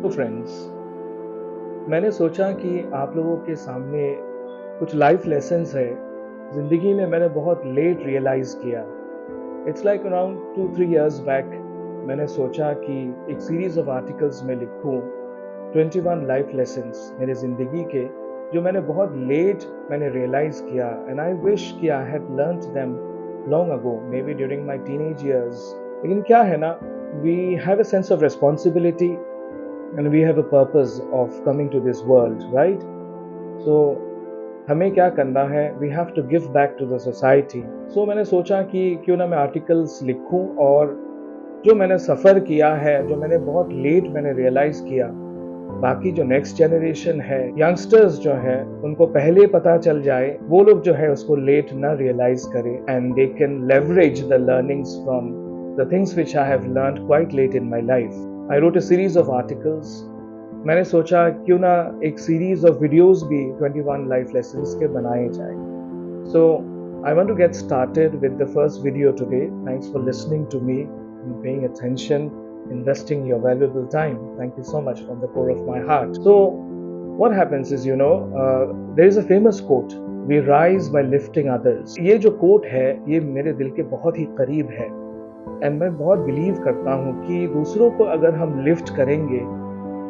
तो फ्रेंड्स, मैंने सोचा कि आप लोगों के सामने कुछ लाइफ लेसन्स है ज़िंदगी में मैंने बहुत लेट रियलाइज़ किया। It's like around 2-3 years back मैंने सोचा कि एक सीरीज़ ऑफ आर्टिकल्स में लिखूं 21 लाइफ लेसन्स मेरे ज़िंदगी के, जो मैंने बहुत लेट मैंने रियलाइज़ किया एंड आई विश कि I had learned them long ago, maybe during my teenage years. लेकिन क्या है ना, we have a sense of responsibility and we have a purpose of coming to this world, right? So हमें क्या करना है, we have to give back to the society. So मैंने सोचा कि क्यों ना मैं आर्टिकल्स लिखूं और जो मैंने सफ़र किया है, जो मैंने बहुत लेट मैंने रियलाइज़ किया, बाकी जो नेक्स्ट जनरेशन है, यंगस्टर्स जो है, उनको पहले पता चल जाए, वो लोग जो है उसको लेट ना रियलाइज़ करें and they can leverage the learnings from the things which I have learned quite late in my life. I wrote a series of articles. मैंने सोचा क्यों ना एक सीरीज ऑफ वीडियोस भी 21 लाइफ लेसन्स के बनाए जाए। So I want to get started with the first video today. Thanks for listening to me and paying attention, investing your valuable time. Thank you so much from the core of my heart. So what happens is, there is a famous quote, we rise by lifting others. ये जो quote है, ये मेरे दिल के बहुत ही करीब है एंड मैं बहुत बिलीव करता हूँ कि दूसरों को अगर हम लिफ्ट करेंगे,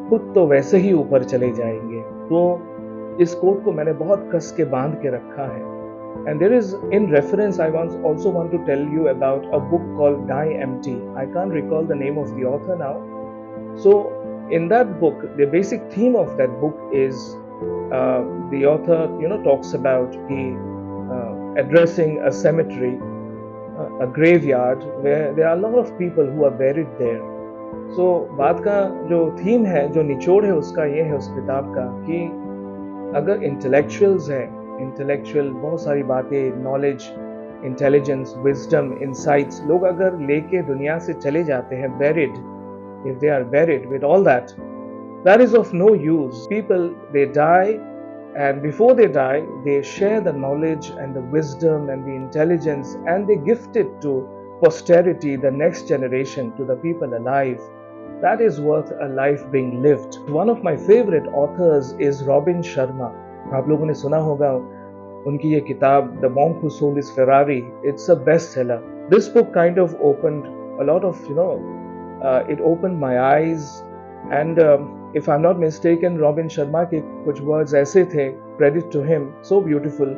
खुद तो वैसे ही ऊपर चले जाएंगे। तो इस कोट को मैंने बहुत कस के बांध के रखा है। And there is, in reference, I also want to tell you about a book called Die Empty. I can't recall the name of the author now. So in that book, the basic theme of that book is the author, talks about addressing a cemetery, a graveyard where there are a lot of people who are buried there. So बात का जो theme है, जो निचोड़ है उसका ये है उस किताब का कि अगर इंटेलेक्चुअल्स हैं, इंटेलेक्चुअल बहुत सारी बातें, नॉलेज, इंटेलिजेंस, विजडम, इंसाइट्स लोग अगर लेके दुनिया से चले जाते हैं buried, if they are buried with all that is of no use. People they die and before they die they share the knowledge and the wisdom and the intelligence and they gift it to posterity, the next generation, to the people alive. That is worth a life being lived. One of my favorite authors is Robin Sharma. आप लोगों ने सुना होगा उनकी ये किताब The Monk Who Sold His Ferrari. It's a bestseller. This book kind of opened a lot of, it opened my eyes and if I'm not mistaken, Robin Sharma के कुछ words ऐसे थे, credit to him, so beautiful.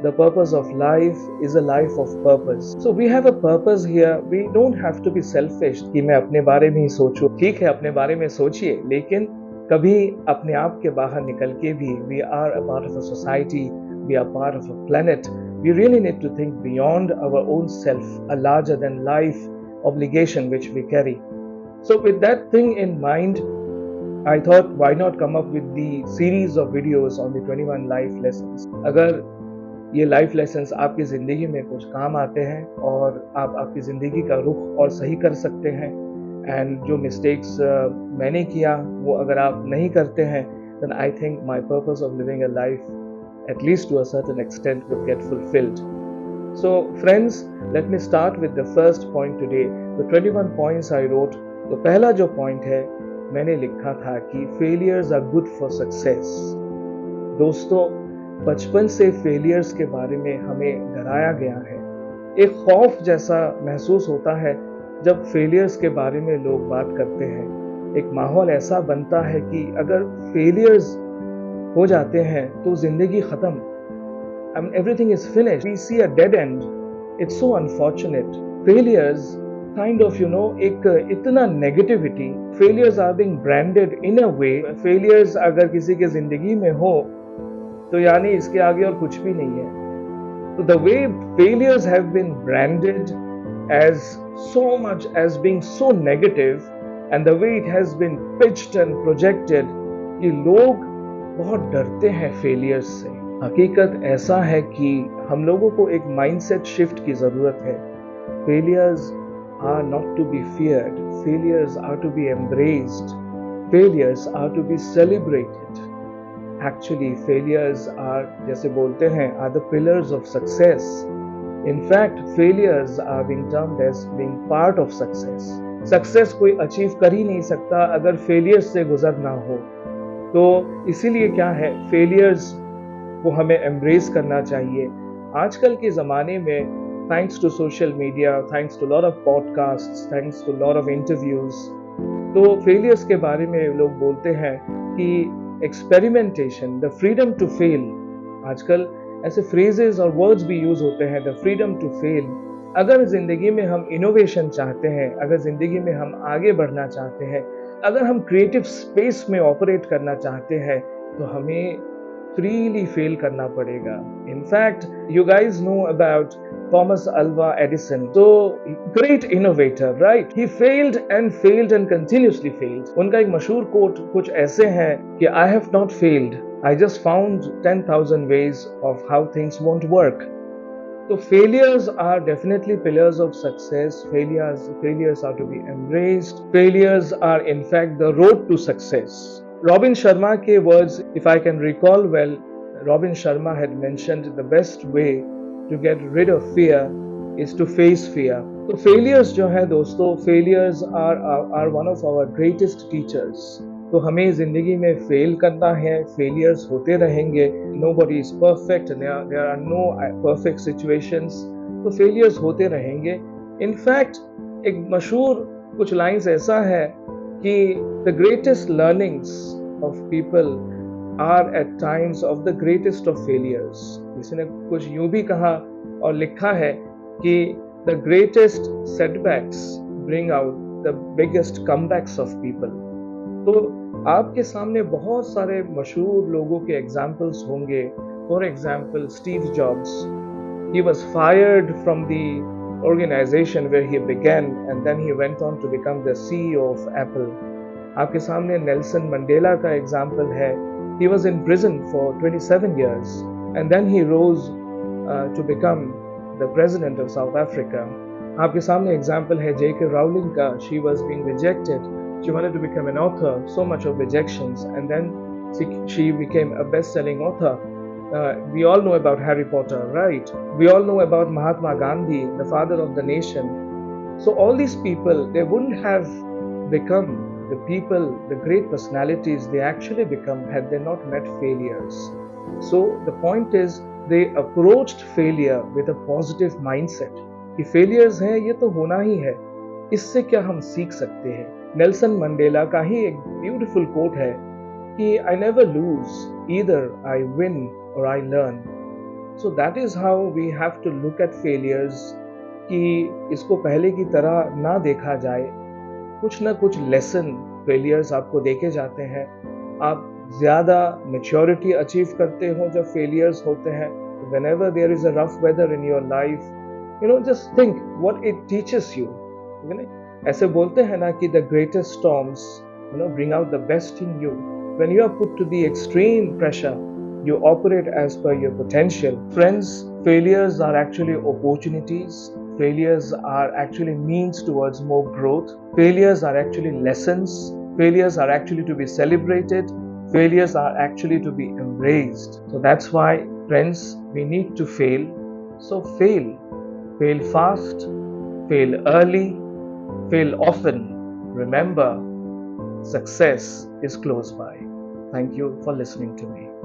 The purpose of life is a life of purpose. So we have a purpose here. We don't have to be selfish कि मैं अपने बारे में ही सोचूं। ठीक है, अपने बारे में सोचिए, लेकिन कभी अपने आप के बाहर निकल के भी, we are a part of a society, we are part of a planet. We really need to think beyond our own self, a larger than life obligation which we carry. So with that thing in mind, I thought why not come up with the series of videos on the 21 life lessons. अगर ये life lessons आपकी ज़िंदगी में कुछ काम आते हैं और आप आपकी ज़िंदगी का रुख और सही कर सकते हैं एंड जो मिस्टेक्स मैंने किया वो अगर आप नहीं करते हैं, then I think my purpose of living a life, at least to a certain extent, would get fulfilled. So friends, let me start with the first point today. The 21 points I wrote. तो पहला जो point है मैंने लिखा था कि failures are good for success. दोस्तों, बचपन से फेलियर्स के बारे में हमें डराया गया है। एक खौफ जैसा महसूस होता है जब फेलियर्स के बारे में लोग बात करते हैं। एक माहौल ऐसा बनता है कि अगर फेलियर्स हो जाते हैं तो जिंदगी खत्म, I mean, everything is finished. We see a dead end. It's so unfortunate. Failures kind of, एक इतना negativity, failures are being branded in a way, failures अगर किसी के जिंदगी में हो तो यानी इसके आगे और कुछ भी नहीं है। तो the way failures have been branded as so much as being so negative and the way it has been pitched and projected, कि लोग बहुत डरते हैं फेलियर्स से। हकीकत ऐसा है कि हम लोगों को एक माइंडसेट शिफ्ट की जरूरत है। Failures are not to be feared. Failures are to be embraced. Failures are to be celebrated. Actually, failures are, जैसे बोलते हैं, are the pillars of success. In fact, failures are being termed as being part of success. Success कोई achieve कर ही नहीं सकता अगर failures से गुजर ना हो। तो इसीलिए क्या है, फेलियर्स को हमें एम्ब्रेस करना चाहिए। आजकल के ज़माने में thanks to social media, thanks to lot of podcasts, thanks to lot of interviews, तो फेलियर्स के बारे में लोग बोलते हैं कि experimentation, the freedom to fail, आजकल ऐसे फ्रेजेस और वर्ड्स भी यूज होते हैं, द फ्रीडम टू फेल। अगर ज़िंदगी में हम इनोवेशन चाहते हैं, अगर ज़िंदगी में हम आगे बढ़ना चाहते हैं, अगर हम क्रिएटिव स्पेस में ऑपरेट करना चाहते हैं, तो हमें फ्रीली फेल करना पड़ेगा। In fact you guys know about Thomas Alva Edison, so great innovator, right? He failed and continuously failed. उनका एक मशहूर कोट कुछ ऐसे है कि I have not failed, I just found 10,000 ways of how things won't work. So failures are definitely pillars of success. Failures are to be embraced. Failures are in fact the road to success. Robin Sharma के words, if I can recall well, Robin Sharma had mentioned the best way to get rid of fear is to face fear. तो failures जो है दोस्तों, failures are one of our greatest teachers. तो हमें जिंदगी में fail करना है, failures होते रहेंगे. Nobody is perfect, there are no perfect situations. तो failures होते रहेंगे. In fact, एक मशहूर कुछ लाइंस ऐसा है कि the greatest learnings of people are at times of the greatest of failures. किसी ने कुछ यूं भी कहा और लिखा है कि the greatest setbacks bring out the biggest comebacks of people. तो आपके सामने बहुत सारे मशहूर लोगों के एग्जाम्पल्स होंगे. For example Steve jobs, he was fired from the organization where he began and then he went on to become the CEO of Apple. आपके सामने नेल्सन मंडेला का एग्जाम्पल है. He was in prison for 27 years and then he rose to become the president of South Africa. आपके सामने example है J.K. Rowling का. She was being rejected. She wanted to become an author, so much of rejections, and then she became a best-selling author. We all know about Harry Potter, right? We all know about Mahatma Gandhi, the father of the nation. So all these people, they wouldn't have become the people, the great personalities they actually become had they not met failures. So the point is, they approached failure with a positive mindset कि failures हैं, ये तो होना ही है, इससे क्या हम सीख सकते हैं. नेल्सन मंडेला का ही एक ब्यूटीफुल कोट है कि I never lose, either I win or I learn. So that is how we have to look at failures, कि इसको पहले की तरह ना देखा जाए. कुछ ना कुछ लेसन फेलियर्स आपको देके जाते हैं. आप ज़्यादा मैच्योरिटी अचीव करते हो जब फेलियर्स होते हैं. Whenever there is a rough weather in your life, just think what it teaches you. ऐसे बोलते हैं ना कि the greatest storms, bring out the best in you. When you are put to the extreme pressure, you operate as per your potential. Friends, failures are actually opportunities. Failures are actually means towards more growth. Failures are actually lessons. Failures are actually to be celebrated. Failures are actually to be embraced. So that's why, friends, we need to fail. So fail. Fail fast. Fail early. Fail often. Remember, success is close by. Thank you for listening to me.